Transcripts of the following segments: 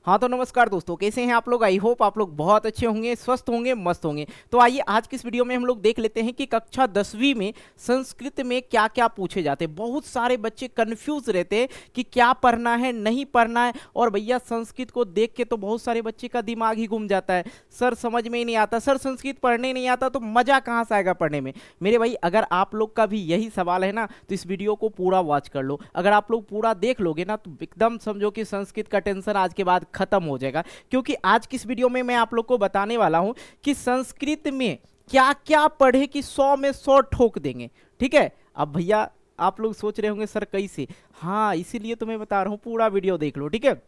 हाँ तो नमस्कार दोस्तों, कैसे हैं आप लोग। आई होप आप लोग बहुत अच्छे होंगे, स्वस्थ होंगे, मस्त होंगे। तो आइए आज की इस वीडियो में हम लोग देख लेते हैं कि कक्षा 10वीं में संस्कृत में क्या क्या पूछे जाते हैं। बहुत सारे बच्चे कंफ्यूज रहते हैं कि क्या पढ़ना है, नहीं पढ़ना है। और भैया संस्कृत को देख के तो बहुत सारे बच्चे का दिमाग ही घूम जाता है। सर समझ में ही नहीं आता, सर संस्कृत पढ़ने नहीं आता तो मजा कहाँ से आएगा पढ़ने में। मेरे भाई अगर आप लोग का भी यही सवाल है ना तो इस वीडियो को पूरा वॉच कर लो। अगर आप लोग पूरा देख लोगे ना तो एकदम समझो कि संस्कृत का टेंशन आज के बाद खत्म हो जाएगा। क्योंकि आज की इस वीडियो में मैं आप लोग को बताने वाला हूं कि संस्कृत में क्या क्या पढ़े कि 100 में 100 ठोक देंगे। ठीक है। अब भैया आप लोग सोच रहे होंगे सर कैसे, हाँ इसीलिए तो मैं बता रहा हूं, पूरा वीडियो देख लो। ठीक है।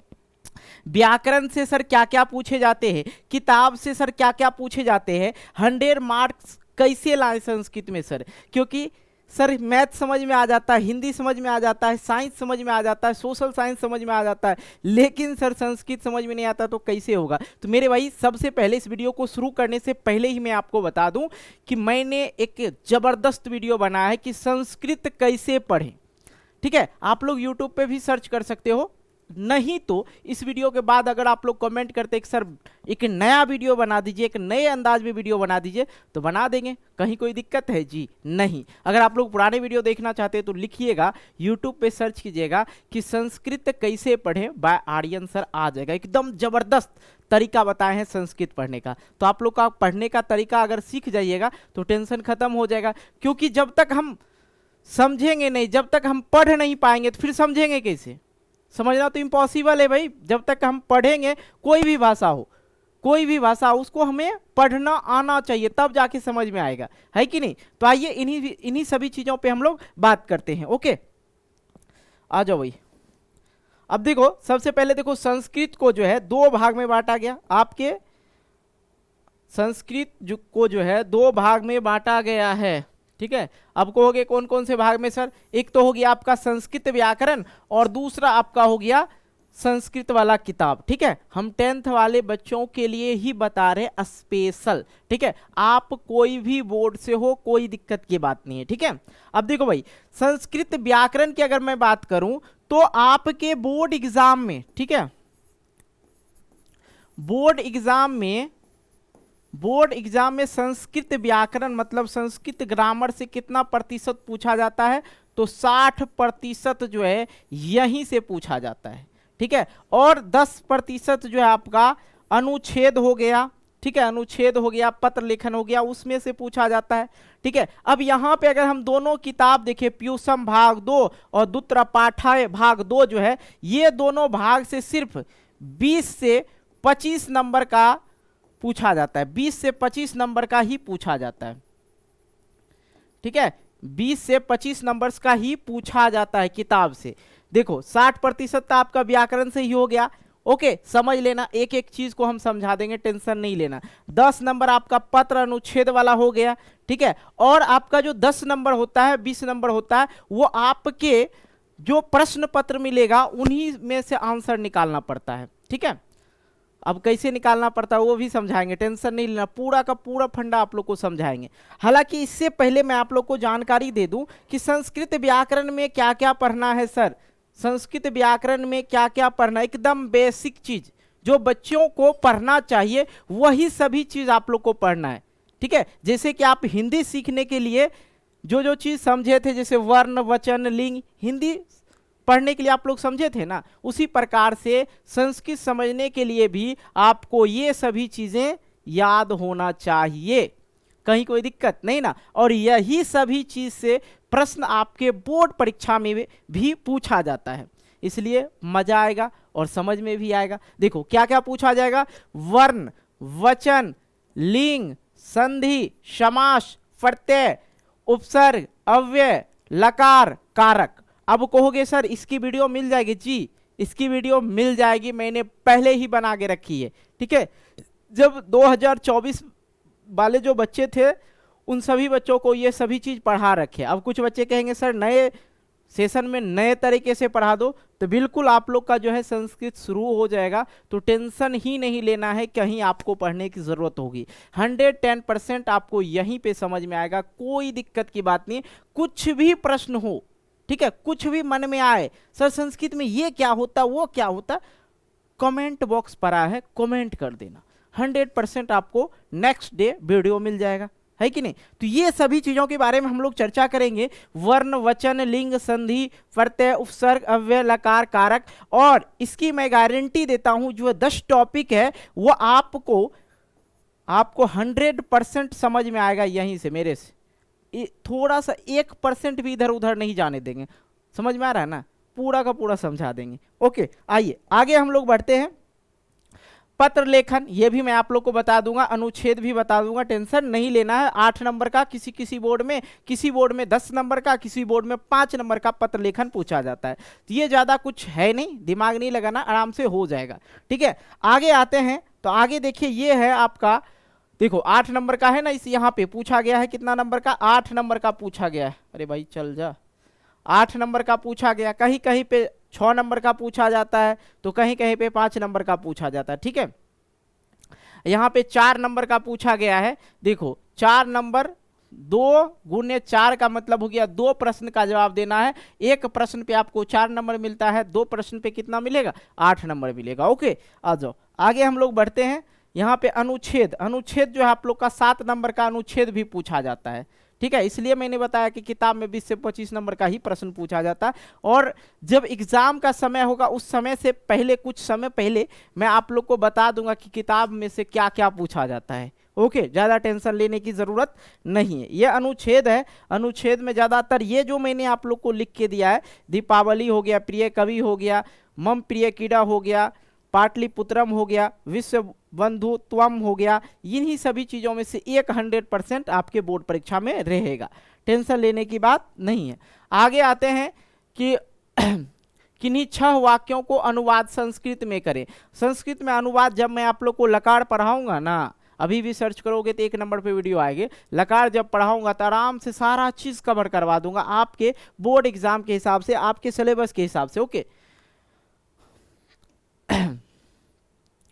व्याकरण से सर क्या क्या पूछे जाते हैं, किताब से सर क्या क्या पूछे जाते हैं, 100 मार्क्स कैसे लाए संस्कृत में सर। क्योंकि सर मैथ समझ में आ जाता है, हिंदी समझ में आ जाता है, साइंस समझ में आ जाता है, सोशल साइंस समझ में आ जाता है, लेकिन सर संस्कृत समझ में नहीं आता तो कैसे होगा। तो मेरे भाई सबसे पहले इस वीडियो को शुरू करने से पहले ही मैं आपको बता दूं कि मैंने एक जबरदस्त वीडियो बनाया है कि संस्कृत कैसे पढ़ें। ठीक है। आप लोग यूट्यूब पे भी सर्च कर सकते हो, नहीं तो इस वीडियो के बाद अगर आप लोग कमेंट करते कि सर एक नया वीडियो बना दीजिए, एक नए अंदाज में वीडियो बना दीजिए, तो बना देंगे। कहीं कोई दिक्कत है जी नहीं। अगर आप लोग पुराने वीडियो देखना चाहते हैं तो लिखिएगा, यूट्यूब पे सर्च कीजिएगा कि संस्कृत कैसे पढ़ें बाय आर्यन सर, आ जाएगा। एकदम जबरदस्त तरीका बताए हैं संस्कृत पढ़ने का। तो आप लोग का पढ़ने का तरीका अगर सीख जाइएगा तो टेंशन खत्म हो जाएगा। क्योंकि जब तक हम समझेंगे नहीं, जब तक हम पढ़ नहीं पाएंगे तो फिर समझेंगे कैसे। समझना तो इम्पॉसिबल है भाई। जब तक हम पढ़ेंगे, कोई भी भाषा हो, कोई भी भाषा हो, उसको हमें पढ़ना आना चाहिए, तब जाके समझ में आएगा, है कि नहीं। तो आइए इन्हीं सभी चीजों पे हम लोग बात करते हैं। ओके आ जाओ भाई। अब देखो सबसे पहले देखो संस्कृत को जो है दो भाग में बांटा गया। आपके संस्कृत को जो है दो भाग में बांटा गया है। ठीक है। अब कहोगे कौन कौन से भाग में सर। एक तो हो गया आपका संस्कृत व्याकरण और दूसरा आपका हो गया संस्कृत वाला किताब। ठीक है। हम 10th वाले बच्चों के लिए ही बता रहे स्पेशल। ठीक है। आप कोई भी बोर्ड से हो, कोई दिक्कत की बात नहीं है। ठीक है। अब देखो भाई संस्कृत व्याकरण की अगर मैं बात करूं तो आपके बोर्ड एग्जाम में, ठीक है, बोर्ड एग्जाम में संस्कृत व्याकरण मतलब संस्कृत ग्रामर से कितना प्रतिशत पूछा जाता है, तो 60% जो है यहीं से पूछा जाता है। ठीक है। और 10% जो है आपका अनुच्छेद हो गया। ठीक है। अनुच्छेद हो गया, पत्र लेखन हो गया, उसमें से पूछा जाता है। ठीक है। अब यहां पे अगर हम दोनों किताब देखें, प्यूसम भाग 2 और दूसरा पाठाय भाग 2 जो है, ये दोनों भाग से सिर्फ 20 से 25 नंबर का पूछा जाता है। 20 से 25 नंबर का ही पूछा जाता है। ठीक है। 20 से 25 नंबर्स का ही पूछा जाता है किताब से। देखो 60% तो आपका व्याकरण से ही हो गया। ओके समझ लेना, एक एक चीज को हम समझा देंगे, टेंशन नहीं लेना। 10 नंबर आपका पत्र अनुच्छेद वाला हो गया। ठीक है। और आपका जो 10 नंबर होता है, 20 नंबर होता है, वो आपके जो प्रश्न पत्र मिलेगा उन्हीं में से आंसर निकालना पड़ता है। ठीक है। अब कैसे निकालना पड़ता है वो भी समझाएंगे, टेंशन नहीं लेना, पूरा का पूरा फंडा आप लोग को समझाएंगे। हालांकि इससे पहले मैं आप लोग को जानकारी दे दूं कि संस्कृत व्याकरण में क्या क्या पढ़ना है सर। संस्कृत व्याकरण में क्या क्या पढ़ना है, एकदम बेसिक चीज जो बच्चों को पढ़ना चाहिए वही सभी चीज आप लोग को पढ़ना है। ठीक है। जैसे कि आप हिंदी सीखने के लिए जो जो चीज समझे थे, जैसे वर्ण, वचन, लिंग, हिंदी पढ़ने के लिए आप लोग समझे थे ना, उसी प्रकार से संस्कृत समझने के लिए भी आपको ये सभी चीजें याद होना चाहिए। कहीं कोई दिक्कत नहीं ना। और यही सभी चीज से प्रश्न आपके बोर्ड परीक्षा में भी पूछा जाता है, इसलिए मजा आएगा और समझ में भी आएगा। देखो क्या क्या पूछा जाएगा। वर्ण, वचन, लिंग, संधि, समास, प्रत्यय, उपसर्ग, अव्यय, लकार, कारक। अब कहोगे सर इसकी वीडियो मिल जाएगी। जी इसकी वीडियो मिल जाएगी, मैंने पहले ही बना के रखी है। ठीक है। जब 2024 वाले जो बच्चे थे उन सभी बच्चों को ये सभी चीज पढ़ा रखे। अब कुछ बच्चे कहेंगे सर नए सेशन में नए तरीके से पढ़ा दो, तो बिल्कुल आप लोग का जो है संस्कृत शुरू हो जाएगा, तो टेंशन ही नहीं लेना है, कहीं आपको पढ़ने की जरूरत होगी। 110% आपको यहीं पे समझ में आएगा, कोई दिक्कत की बात नहीं। कुछ भी प्रश्न हो, ठीक है, कुछ भी मन में आए, सर संस्कृत में ये क्या होता, वो क्या होता, कमेंट बॉक्स पड़ा है, कमेंट कर देना, 100% आपको नेक्स्ट डे वीडियो मिल जाएगा, है कि नहीं। तो ये सभी चीजों के बारे में हम लोग चर्चा करेंगे, वर्ण, वचन, लिंग, संधि, प्रत्यय, उपसर्ग, अव्यय, लकार, कारक। और इसकी मैं गारंटी देता हूं जो 10 टॉपिक है वो आपको 100% समझ में आएगा यहीं से, मेरे से थोड़ा सा 1% भी इधर उधर नहीं जाने देंगे। समझ में आ रहा है ना, पूरा का पूरा समझा देंगे। ओके, आइए आगे हम लोग बढ़ते हैं। पत्र लेखन, ये भी मैं आप लोग को बता दूंगा, अनुच्छेद भी बता दूंगा, टेंशन नहीं लेना है। 8 नंबर का किसी बोर्ड में 10 नंबर का, किसी बोर्ड में 5 नंबर का पत्र लेखन पूछा जाता है। तो ये ज्यादा कुछ है नहीं, दिमाग नहीं लगाना, आराम से हो जाएगा, ठीक है। आगे आते हैं, तो आगे देखिए ये है आपका, देखो 8 नंबर का है ना, इस यहाँ पे पूछा गया है, कितना नंबर का, 8 नंबर का पूछा गया है। अरे भाई चल जा, 8 नंबर का पूछा गया, कहीं कहीं पे 6 नंबर का पूछा जाता है, तो कहीं कहीं पे 5 नंबर का पूछा जाता है, ठीक है। यहाँ पे 4 नंबर का पूछा गया है, देखो 4 नंबर 2 गुने 4 का मतलब हो गया 2 प्रश्न का जवाब देना है। एक प्रश्न पे आपको 4 नंबर मिलता है, 2 प्रश्न पे कितना मिलेगा, 8 नंबर मिलेगा। ओके, आ जाओ आगे हम लोग बढ़ते हैं। यहाँ पे अनुच्छेद जो है आप लोग का 7 नंबर का अनुच्छेद भी पूछा जाता है, ठीक है। इसलिए मैंने बताया कि किताब में 20 से 25 नंबर का ही प्रश्न पूछा जाता है। और जब एग्जाम का समय होगा उस समय से पहले, कुछ समय पहले मैं आप लोग को बता दूंगा कि किताब में से क्या क्या पूछा जाता है। ओके, ज़्यादा टेंशन लेने की ज़रूरत नहीं है। ये अनुच्छेद है, अनुच्छेद में ज़्यादातर ये जो मैंने आप लोग को लिख के दिया है, दीपावली हो गया, प्रिय कवि हो गया, मम प्रिय कीड़ा हो गया, पाटलिपुत्रम हो गया, विश्व बंधुत्वम हो गया, इन्हीं सभी चीज़ों में से 100% आपके बोर्ड परीक्षा में रहेगा, टेंशन लेने की बात नहीं है। आगे आते हैं कि किन्हीं 6 वाक्यों को अनुवाद संस्कृत में करें। संस्कृत में अनुवाद जब मैं आप लोग को लकार पढ़ाऊंगा ना, अभी भी सर्च करोगे तो 1 नंबर पे वीडियो आएगी, लकार जब पढ़ाऊंगा तो आराम से सारा चीज़ कवर करवा दूंगा आपके बोर्ड एग्जाम के हिसाब से, आपके सिलेबस के हिसाब से। ओके,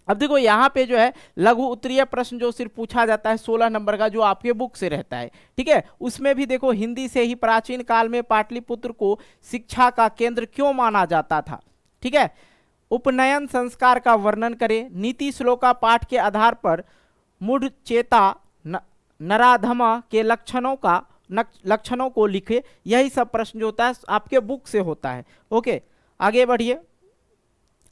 अब देखो यहाँ पे जो है लघु उत्तरीय प्रश्न जो सिर्फ पूछा जाता है 16 नंबर का, जो आपके बुक से रहता है, ठीक है। उसमें भी देखो, हिंदी से ही प्राचीन काल में पाटलिपुत्र को शिक्षा का केंद्र क्यों माना जाता था, ठीक है। उपनयन संस्कार का वर्णन करें, नीति श्लोका पाठ के आधार पर मूढ़ चेता नराधमा के लक्षणों को लिखे। यही सब प्रश्न जो होता है आपके बुक से होता है। ओके, आगे बढ़िए,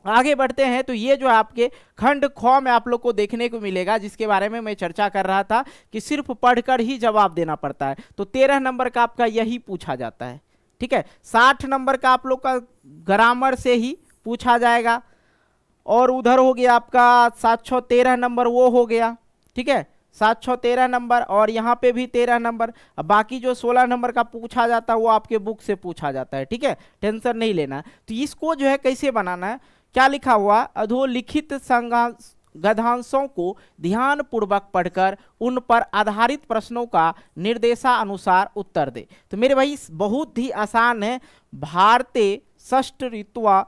आगे बढ़ते हैं। तो ये जो आपके खंड ख में आप लोग को देखने को मिलेगा, जिसके बारे में मैं चर्चा कर रहा था कि सिर्फ पढ़कर ही जवाब देना पड़ता है, तो 13 नंबर का आपका यही पूछा जाता है, ठीक है। 60 नंबर का आप लोग का ग्रामर से ही पूछा जाएगा, और उधर हो गया आपका 713 नंबर, वो हो गया, ठीक है, 713 नंबर, और यहाँ पे भी 13 नंबर। अब बाकी जो 16 नंबर का पूछा जाता है वो आपके बुक से पूछा जाता है, ठीक है, टेंशन नहीं लेना। तो इसको जो है कैसे बनाना है, क्या लिखा हुआ, अधोलिखित गद्यांशों को ध्यान पूर्वक पढ़कर उन पर आधारित प्रश्नों का निर्देशानुसार उत्तर दे। तो मेरे भाई बहुत ही आसान है। भारते षष्ठ ऋतुआ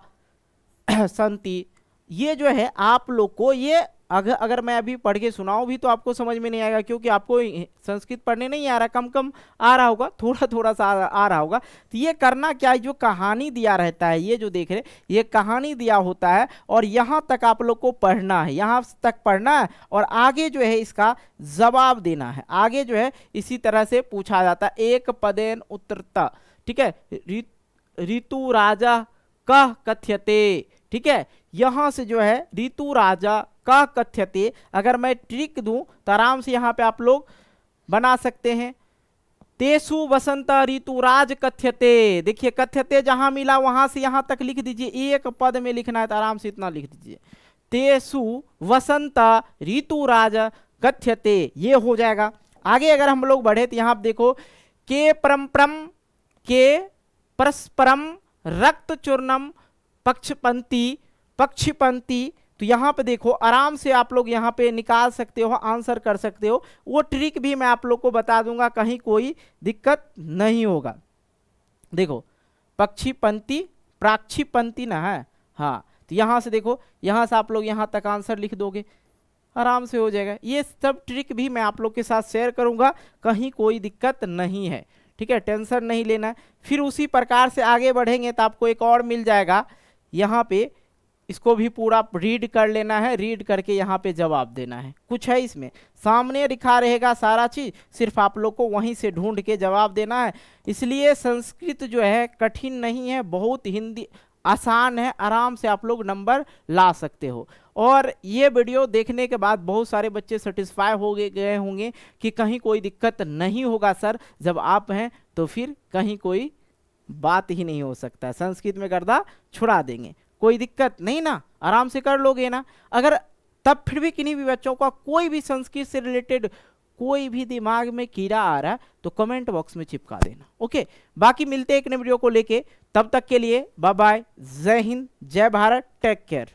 संति, ये जो है आप लोग को, ये अगर मैं अभी पढ़ के सुनाऊं भी तो आपको समझ में नहीं आएगा, क्योंकि आपको संस्कृत पढ़ने नहीं आ रहा, कम कम आ रहा होगा, थोड़ा थोड़ा सा आ रहा होगा। तो ये करना क्या है, जो कहानी दिया रहता है, ये जो देख रहे ये कहानी दिया होता है, और यहाँ तक आप लोग को पढ़ना है, यहाँ तक पढ़ना है, और आगे जो है इसका जवाब देना है। आगे जो है इसी तरह से पूछा जाता है, एक पदेन उत्तरता, ठीक है। ऋतु राजा कह कथ्यते, ठीक है, यहां से जो है ऋतु राजा का कथ्यते, अगर मैं ट्रिक दूं तो आराम से यहां पे आप लोग बना सकते हैं। तेसु वसंत ऋतुराज कथ्यते, देखिए कथ्यते जहां मिला वहां से यहां तक लिख दीजिए, एक पद में लिखना है तो आराम से इतना लिख दीजिए, तेसु वसंत ऋतुराज कथ्यते, ये हो जाएगा। आगे अगर हम लोग बढ़े तो यहां आप देखो, के परम्परम के परस्परम रक्त चूर्णम पक्षिपंती, तो यहाँ पे देखो आराम से आप लोग यहाँ पे निकाल सकते हो, आंसर कर सकते हो। वो ट्रिक भी मैं आप लोग को बता दूंगा, कहीं कोई दिक्कत नहीं होगा। देखो पक्षीपंती, प्राक्षीपंती ना है, हाँ, तो यहाँ से देखो, यहाँ से आप लोग यहाँ तक आंसर लिख दोगे, आराम से हो जाएगा। ये सब ट्रिक भी मैं आप लोग के साथ शेयर करूंगा, कहीं कोई दिक्कत नहीं है, ठीक है, टेंशन नहीं लेना। फिर उसी प्रकार से आगे बढ़ेंगे तो आपको एक और मिल जाएगा, यहाँ पे इसको भी पूरा रीड कर लेना है, रीड करके यहाँ पे जवाब देना है। कुछ है इसमें, सामने लिखा रहेगा सारा चीज, सिर्फ आप लोग को वहीं से ढूंढ के जवाब देना है। इसलिए संस्कृत जो है कठिन नहीं है, बहुत हिंदी आसान है, आराम से आप लोग नंबर ला सकते हो। और ये वीडियो देखने के बाद बहुत सारे बच्चे सेटिस्फाई हो गए होंगे कि कहीं कोई दिक्कत नहीं होगा सर, जब आप हैं तो फिर कहीं कोई बात ही नहीं हो सकता, संस्कृत में गर्दा छुड़ा देंगे, कोई दिक्कत नहीं ना, आराम से कर लोगे ना। अगर तब फिर भी किन्हीं भी बच्चों का कोई भी संस्कृत से रिलेटेड कोई भी दिमाग में कीड़ा आ रहा है तो कमेंट बॉक्स में चिपका देना। ओके, बाकी मिलते हैं एक नए वीडियो को लेके, तब तक के लिए बाय बाय, जय हिंद, जय भारत, टेक केयर।